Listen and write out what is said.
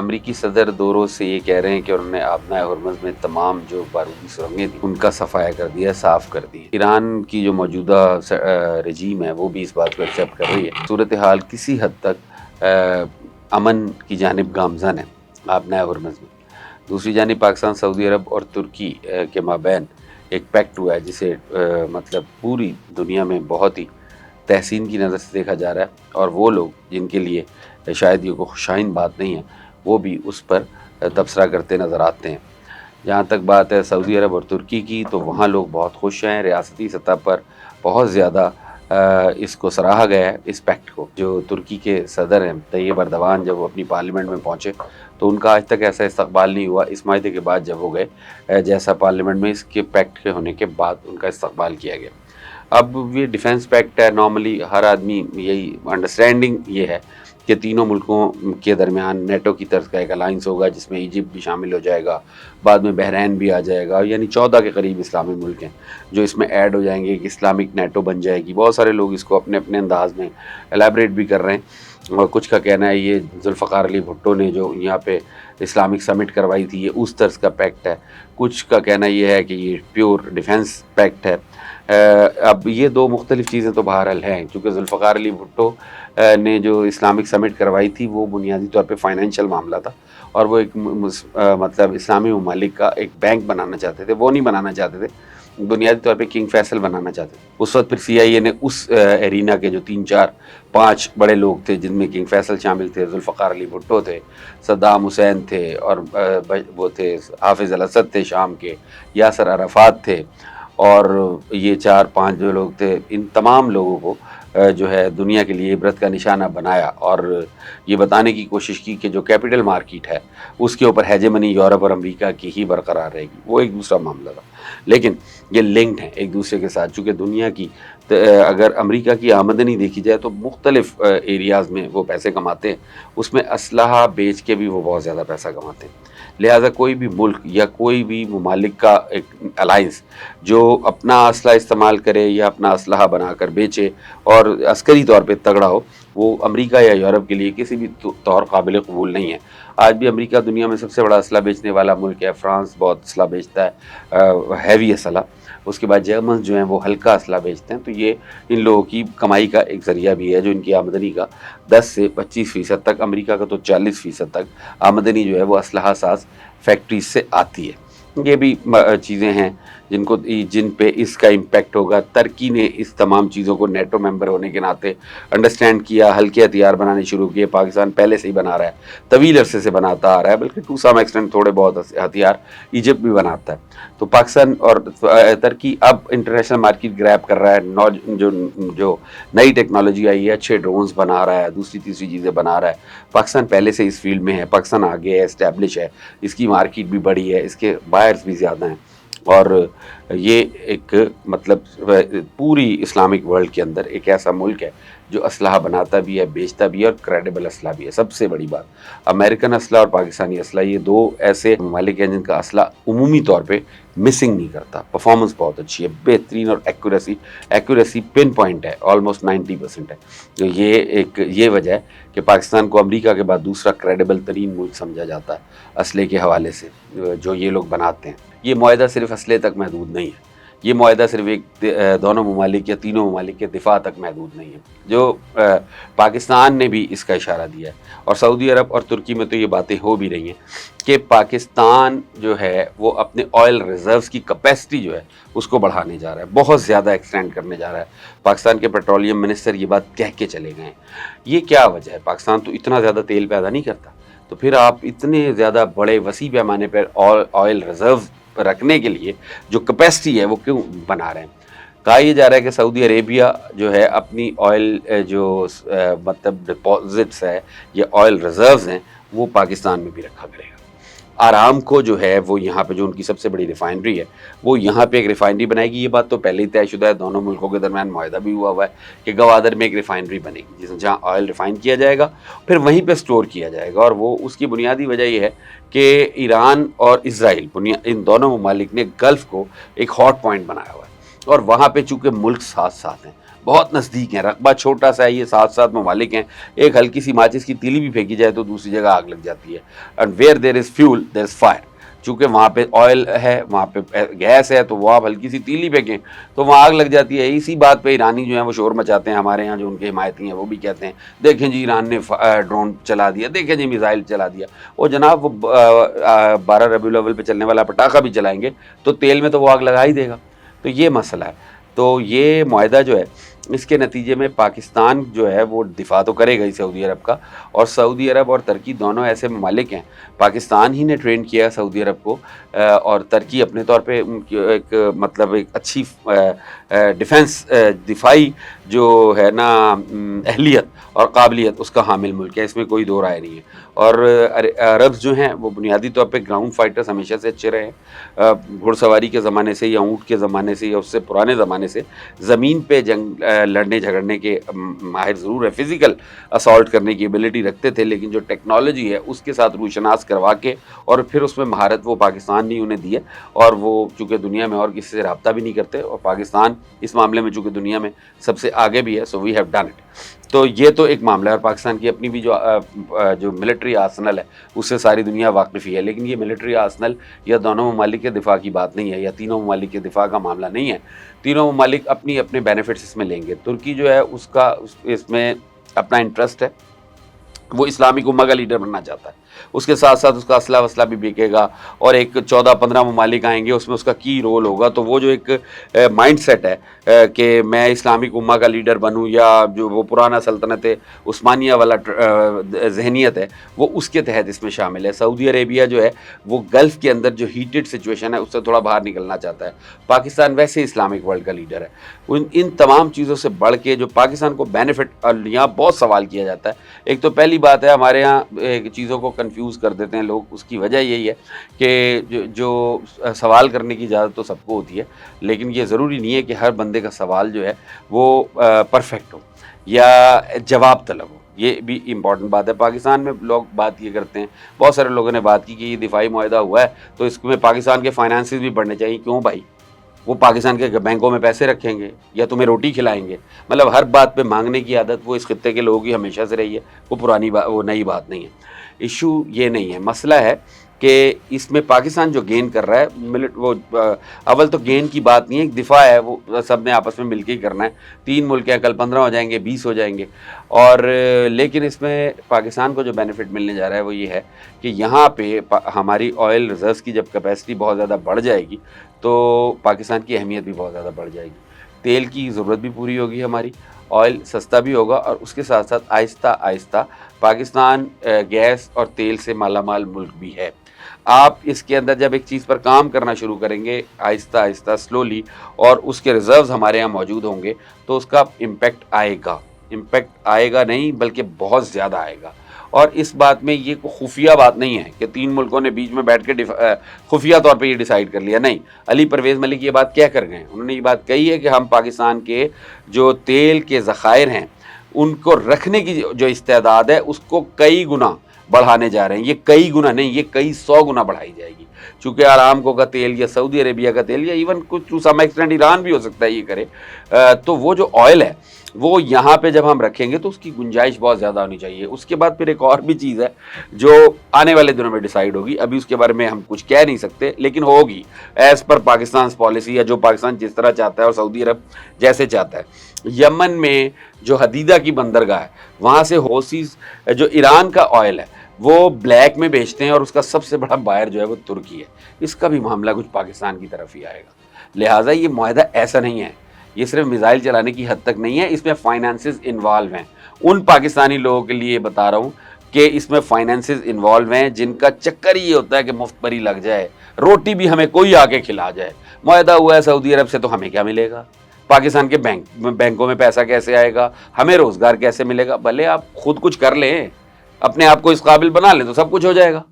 امریکی صدر 2 روز سے یہ کہہ رہے ہیں کہ انہوں نے آبنائے ہرمز میں تمام جو بارودی سرنگیں تھیں ان کا صفایا کر دیا، صاف کر دی۔ ایران کی جو موجودہ رجیم ہے وہ بھی اس بات کو ایکسیپٹ کر رہی ہے۔ صورتحال کسی حد تک امن کی جانب گامزن ہے آبنائے ہرمز میں۔ دوسری جانب پاکستان، سعودی عرب اور ترکی کے مابین ایک پیکٹ ہوا ہے جسے مطلب پوری دنیا میں بہت ہی تحسین کی نظر سے دیکھا جا رہا ہے، اور وہ لوگ جن کے لیے شاید یہ کوئی خوشائن بات نہیں ہے وہ بھی اس پر تبصرہ کرتے نظر آتے ہیں۔ جہاں تک بات ہے سعودی عرب اور ترکی کی، تو وہاں لوگ بہت خوش ہیں۔ ریاستی سطح پر بہت زیادہ اس کو سراہا گیا ہے، اس پیکٹ کو۔ جو ترکی کے صدر ہیں طیب اردوان، جب وہ اپنی پارلیمنٹ میں پہنچے تو ان کا آج تک ایسا استقبال نہیں ہوا اس معاہدے کے بعد جب وہ گئے جیسا پارلیمنٹ میں اس کے پیکٹ کے ہونے کے بعد ان کا استقبال کیا گیا۔ اب یہ ڈیفنس پیکٹ ہے، نارملی ہر آدمی یہی انڈرسٹینڈنگ یہ ہے کہ تینوں ملکوں کے درمیان نیٹو کی طرز کا ایک الائنس ہوگا جس میں ایجپٹ بھی شامل ہو جائے گا، بعد میں بحرین بھی آ جائے گا، یعنی 14 کے قریب اسلامی ملک ہیں جو اس میں ایڈ ہو جائیں گے، ایک اسلامک نیٹو بن جائے گی۔ بہت سارے لوگ اس کو اپنے اپنے انداز میں الیبریٹ بھی کر رہے ہیں، اور کچھ کا کہنا ہے یہ ذوالفقار علی بھٹو نے جو یہاں پہ اسلامک سمٹ کروائی تھی یہ اس طرز کا پیکٹ ہے، کچھ کا کہنا یہ ہے کہ یہ پیور ڈیفنس پیکٹ ہے۔ اب یہ دو مختلف چیزیں تو بہرحال ہیں، کیونکہ ذوالفقار علی بھٹو نے جو اسلامک سمٹ کروائی تھی وہ بنیادی طور پہ فائنینشیل معاملہ تھا، اور وہ ایک مطلب اسلامی ممالک کا ایک بینک بنانا چاہتے تھے، وہ نہیں بنانا چاہتے تھے، بنیادی طور پہ کنگ فیصل بنانا چاہتے تھے۔ اس وقت پھر سی آئی اے نے اس ایرینا کے جو 3 4 5 بڑے لوگ تھے جن میں کنگ فیصل شامل تھے، ذوالفقار علی بھٹو تھے، صدام حسین تھے، اور وہ تھے حافظ الاسد تھے شام کے، یاسر عرفات تھے، اور یہ 4 5 جو لوگ تھے، ان تمام لوگوں کو جو ہے دنیا کے لیے عبرت کا نشانہ بنایا، اور یہ بتانے کی کوشش کی کہ جو کیپٹل مارکیٹ ہے اس کے اوپر ہیجمنی یورپ اور امریکہ کی ہی برقرار رہے گی۔ وہ ایک دوسرا معاملہ تھا، لیکن یہ لنکڈ ہیں ایک دوسرے کے ساتھ، چونکہ دنیا کی اگر امریکہ کی آمدنی دیکھی جائے تو مختلف ایریاز میں وہ پیسے کماتے ہیں، اس میں اسلحہ بیچ کے بھی وہ بہت زیادہ پیسہ کماتے ہیں۔ لہٰذا کوئی بھی ملک یا کوئی بھی ممالک کا ایک الائنس جو اپنا اسلحہ استعمال کرے یا اپنا اسلحہ بنا کر بیچے اور عسکری طور پہ تگڑا ہو، وہ امریکہ یا یورپ کے لیے کسی بھی طور قابل قبول نہیں ہے۔ آج بھی امریکہ دنیا میں سب سے بڑا اسلحہ بیچنے والا ملک ہے، فرانس بہت اسلحہ بیچتا ہے، ہیوی اسلحہ، اس کے بعد جرمن جو ہیں وہ ہلکا اسلحہ بیچتے ہیں۔ تو یہ ان لوگوں کی کمائی کا ایک ذریعہ بھی ہے، جو ان کی آمدنی کا 10 سے 25% تک، امریکہ کا تو 40% تک آمدنی جو ہے وہ اسلحہ ساز فیکٹریز سے آتی ہے۔ یہ بھی چیزیں ہیں جن پہ اس کا امپیکٹ ہوگا۔ ترکی نے اس تمام چیزوں کو نیٹو ممبر ہونے کے ناطے انڈرسٹینڈ کیا، ہلکے ہتھیار بنانے شروع کیے۔ پاکستان پہلے سے ہی بنا رہا ہے، طویل عرصے سے بناتا آ رہا ہے، بلکہ ٹو سم ایکسٹینٹ تھوڑے بہت ہتھیار ایجپٹ بھی بناتا ہے۔ تو پاکستان اور ترکی اب انٹرنیشنل مارکیٹ گریب کر رہا ہے، جو نئی ٹیکنالوجی آئی ہے، اچھے ڈرونز بنا رہا ہے، دوسری تیسری چیزیں بنا رہا ہے۔ پاکستان پہلے سے اس فیلڈ میں ہے، پاکستان آگے ہے، اسٹیبلش ہے، اس کی مارکیٹ بھی بڑی ہے، اس کے بائرز بھی زیادہ ہیں، اور یہ ایک مطلب پوری اسلامک ورلڈ کے اندر ایک ایسا ملک ہے جو اسلحہ بناتا بھی ہے، بیچتا بھی ہے، اور کریڈیبل اسلحہ بھی ہے۔ سب سے بڑی بات، امریکن اسلحہ اور پاکستانی اسلحہ، یہ دو ایسے ممالک ہیں جن کا اسلحہ عمومی طور پہ مسنگ نہیں کرتا، پرفارمنس بہت اچھی ہے، بہترین، اور ایکوریسی پن پوائنٹ ہے، آلموسٹ 90% ہے۔ تو یہ وجہ ہے کہ پاکستان کو امریکہ کے بعد دوسرا کریڈیبل ترین ملک سمجھا جاتا ہے اسلحے کے حوالے سے جو یہ لوگ بناتے ہیں۔ یہ معاہدہ صرف اسلحے تک محدود نہیں ہے، یہ معاہدہ صرف دونوں ممالک یا تینوں ممالک کے دفاع تک محدود نہیں ہے، جو پاکستان نے بھی اس کا اشارہ دیا ہے، اور سعودی عرب اور ترکی میں تو یہ باتیں ہو بھی رہی ہیں کہ پاکستان جو ہے وہ اپنے آئل ریزروز کی کیپیسٹی جو ہے اس کو بڑھانے جا رہا ہے، بہت زیادہ ایکسٹینڈ کرنے جا رہا ہے۔ پاکستان کے پیٹرولیم منسٹر یہ بات کہہ کے چلے گئے ہیں۔ یہ کیا وجہ ہے؟ پاکستان تو اتنا زیادہ تیل پیدا نہیں کرتا، تو پھر آپ اتنے زیادہ بڑے وسیع پیمانے پر آئل ریزرو رکھنے کے لیے جو کیپیسٹی ہے وہ کیوں بنا رہے ہیں؟ کہا یہ جا رہا ہے کہ سعودی عربیہ جو ہے اپنی آئل جو مطلب ڈپازٹس ہے یا آئل ریزروز ہیں وہ پاکستان میں بھی رکھا کرے گا۔ آرامکو جو ہے وہ یہاں پہ جو ان کی سب سے بڑی ریفائنری ہے وہ یہاں پہ ایک ریفائنری بنائے گی۔ یہ بات تو پہلے ہی طے شدہ ہے، دونوں ملکوں کے درمیان معاہدہ بھی ہوا ہے کہ گوادر میں ایک ریفائنری بنے گی جہاں آئل ریفائن کیا جائے گا، پھر وہیں پہ سٹور کیا جائے گا، اور وہ اس کی بنیادی وجہ یہ ہے کہ ایران اور اسرائیل ان دونوں ممالک نے گلف کو ایک ہاٹ پوائنٹ بنایا ہوا ہے، اور وہاں پہ چونکہ ملک ساتھ ساتھ ہیں، بہت نزدیک ہیں، رقبہ چھوٹا سا ہے، یہ 7 ممالک ہیں، ایک ہلکی سی ماچس کی تیلی بھی پھینکی جائے تو دوسری جگہ آگ لگ جاتی ہے. And where there is fuel there is fire. چونکہ وہاں پہ آئل ہے، وہاں پہ گیس ہے، تو وہ آپ ہلکی سی تیلی پھینکیں تو وہاں آگ لگ جاتی ہے. اسی بات پہ ایرانی جو ہیں وہ شور مچاتے ہیں، ہمارے ہاں جو ان کے حمایتی ہیں وہ بھی کہتے ہیں دیکھیں جی ایران نے ڈرون چلا دیا، دیکھیں جی میزائل چلا دیا. وہ جناب وہ 12 ربیع الاول پہ چلنے والا پٹاخہ بھی چلائیں گے تو تیل میں تو وہ آگ لگا ہی دے گا. تو یہ مسئلہ ہے. تو یہ معاہدہ جو ہے اس کے نتیجے میں پاکستان جو ہے وہ دفاع تو کرے گا ہی سعودی عرب کا، اور سعودی عرب اور ترکی دونوں ایسے ممالک ہیں، پاکستان ہی نے ٹرین کیا ہے سعودی عرب کو، اور ترکی اپنے طور پہ ان کی ایک مطلب ایک اچھی ڈیفنس دفاعی جو ہے نا اہلیت اور قابلیت اس کا حامل ملک ہے، اس میں کوئی دو رائے نہیں ہے. اور عرب جو ہیں وہ بنیادی طور پہ گراؤنڈ فائٹرز ہمیشہ سے اچھے رہے ہیں، گھڑ سواری کے زمانے سے یا اونٹ کے زمانے سے یا اس سے پرانے زمانے سے زمین پہ جنگ لڑنے جھگڑنے کے ماہر ضرور ہے، فزیکل اسالٹ کرنے کی ایبلٹی رکھتے تھے، لیکن جو ٹیکنالوجی ہے اس کے ساتھ روشناس کروا کے اور پھر اس میں مہارت وہ پاکستان نے انہیں دی ہے. اور وہ چونکہ دنیا میں اور کسی سے رابطہ بھی نہیں کرتے، اور پاکستان اس معاملے میں چونکہ دنیا میں سب سے آگے بھی ہے، سو وی ہیو ڈن اٹ. تو یہ تو ایک معاملہ ہے، اور پاکستان کی اپنی بھی جو ملٹری آرسنل ہے اس سے ساری دنیا واقف ہی ہے. لیکن یہ ملٹری آرسنل یا دونوں ممالک کے دفاع کی بات نہیں ہے، یا تینوں ممالک کے دفاع کا معاملہ نہیں ہے. تینوں ممالک اپنی اپنے بینیفٹس اس میں لیں گے. ترکی جو ہے اس کا اس میں اپنا انٹرسٹ ہے، وہ اسلامک امہ کا لیڈر بننا چاہتا ہے، اس کے ساتھ ساتھ اس کا اسلحہ وسلح بھی بکے گا، اور ایک 14-15 ممالک آئیں گے، اس میں اس کا کی رول ہوگا. تو وہ جو ایک مائنڈ سیٹ ہے کہ میں اسلامک امہ کا لیڈر بنوں، یا جو وہ پرانا سلطنت عثمانیہ والا ذہنیت ہے وہ اس کے تحت اس میں شامل ہے. سعودی عربیہ جو ہے وہ گلف کے اندر جو ہیٹڈ سچویشن ہے اس سے تھوڑا باہر نکلنا چاہتا ہے. پاکستان ویسے اسلامک ورلڈ کا لیڈر ہے. ان تمام چیزوں سے بڑھ کے جو پاکستان کو بینیفٹ، اور یہاں بہت سوال کیا جاتا ہے. ایک تو پہلی بات ہے ہمارے ہاں چیزوں کو کنفیوز کر دیتے ہیں لوگ، اس کی وجہ یہی ہے کہ جو سوال کرنے کی اجازت تو سب کو ہوتی ہے، لیکن یہ ضروری نہیں ہے کہ ہر بندے کا سوال جو ہے وہ پرفیکٹ ہو یا جواب طلب ہو. یہ بھی امپورٹنٹ بات ہے. پاکستان میں لوگ بات یہ کرتے ہیں، بہت سارے لوگوں نے بات کی کہ یہ دفاعی معاہدہ ہوا ہے تو اس میں پاکستان کے فائنانسز بھی بڑھنے چاہیے. کیوں بھائی؟ وہ پاکستان کے بینکوں میں پیسے رکھیں گے یا تمہیں روٹی کھلائیں گے؟ مطلب ہر بات پہ مانگنے کی عادت وہ اس خطے کے لوگوں کی ہمیشہ سے رہی ہے، وہ پرانی بات، وہ نئی بات نہیں ہے. ایشو یہ نہیں ہے. مسئلہ ہے کہ اس میں پاکستان جو گین کر رہا ہے، وہ اول تو گین کی بات نہیں ہے، ایک دفاع ہے، وہ سب نے آپس میں مل کے ہی کرنا ہے. 3 ملک ہیں، کل 15 ہو جائیں گے، 20 ہو جائیں گے. اور لیکن اس میں پاکستان کو جو بینیفٹ ملنے جا رہا ہے وہ یہ ہے کہ یہاں پہ ہماری آئل ریزروز کی جب کیپیسٹی بہت زیادہ بڑھ جائے گی تو پاکستان کی اہمیت بھی بہت زیادہ بڑھ جائے گی. تیل کی ضرورت بھی پوری ہوگی ہماری، آئل سستا بھی ہوگا، اور اس کے ساتھ ساتھ آہستہ آہستہ پاکستان گیس اور تیل سے مالا مال ملک بھی ہے. آپ اس کے اندر جب ایک چیز پر کام کرنا شروع کریں گے آہستہ آہستہ سلولی، اور اس کے ریزروز ہمارے یہاں موجود ہوں گے تو اس کا امپیکٹ آئے گا. امپیکٹ آئے گا نہیں بلکہ بہت زیادہ آئے گا. اور اس بات میں یہ کوئی خفیہ بات نہیں ہے کہ 3 ملکوں نے بیچ میں بیٹھ کے خفیہ طور پہ یہ ڈیسائیڈ کر لیا. نہیں، علی پرویز ملک یہ بات کہہ کر گئے. انہوں نے یہ بات کہی ہے کہ ہم پاکستان کے جو تیل کے ذخائر ہیں ان کو رکھنے کی جو استعداد ہے اس کو کئی گنا بڑھانے جا رہے ہیں. یہ کئی گنا نہیں، یہ کئی 100 گنا بڑھائی جائے گی. چونکہ آرامکو کا تیل یا سعودی عربیہ کا تیل یا ایون کچھ ٹو سم ایکسٹینٹ ایران بھی ہو سکتا ہے یہ کرے، تو وہ جو آئل ہے وہ یہاں پہ جب ہم رکھیں گے تو اس کی گنجائش بہت زیادہ ہونی چاہیے. اس کے بعد پھر ایک اور بھی چیز ہے جو آنے والے دنوں میں ڈیسائیڈ ہوگی، ابھی اس کے بارے میں ہم کچھ کہہ نہیں سکتے، لیکن ہوگی ایز پر پاکستان پالیسی، یا جو پاکستان جس طرح چاہتا ہے اور سعودی عرب جیسے چاہتا ہے. یمن میں جو حدیدہ کی بندرگاہ ہے وہاں سے حوثیز جو ایران کا آئل ہے وہ بلیک میں بیچتے ہیں، اور اس کا سب سے بڑا بائر جو ہے وہ ترکی ہے. اس کا بھی معاملہ کچھ پاکستان کی طرف ہی آئے گا. لہٰذا یہ معاہدہ ایسا نہیں ہے، یہ صرف میزائل چلانے کی حد تک نہیں ہے، اس میں فائنانسز انوالو ہیں. ان پاکستانی لوگوں کے لیے بتا رہا ہوں کہ اس میں فائنانسز انوالو ہیں جن کا چکر یہ ہوتا ہے کہ مفت پر ہی لگ جائے، روٹی بھی ہمیں کوئی آ کے کھلا جائے. معاہدہ ہوا ہے سعودی عرب سے تو ہمیں کیا ملے گا؟ پاکستان کے بینکوں میں پیسہ کیسے آئے گا؟ ہمیں روزگار کیسے ملے گا؟ بھلے آپ خود کچھ کر لیں، اپنے آپ کو اس قابل بنا لیں تو سب کچھ ہو جائے گا.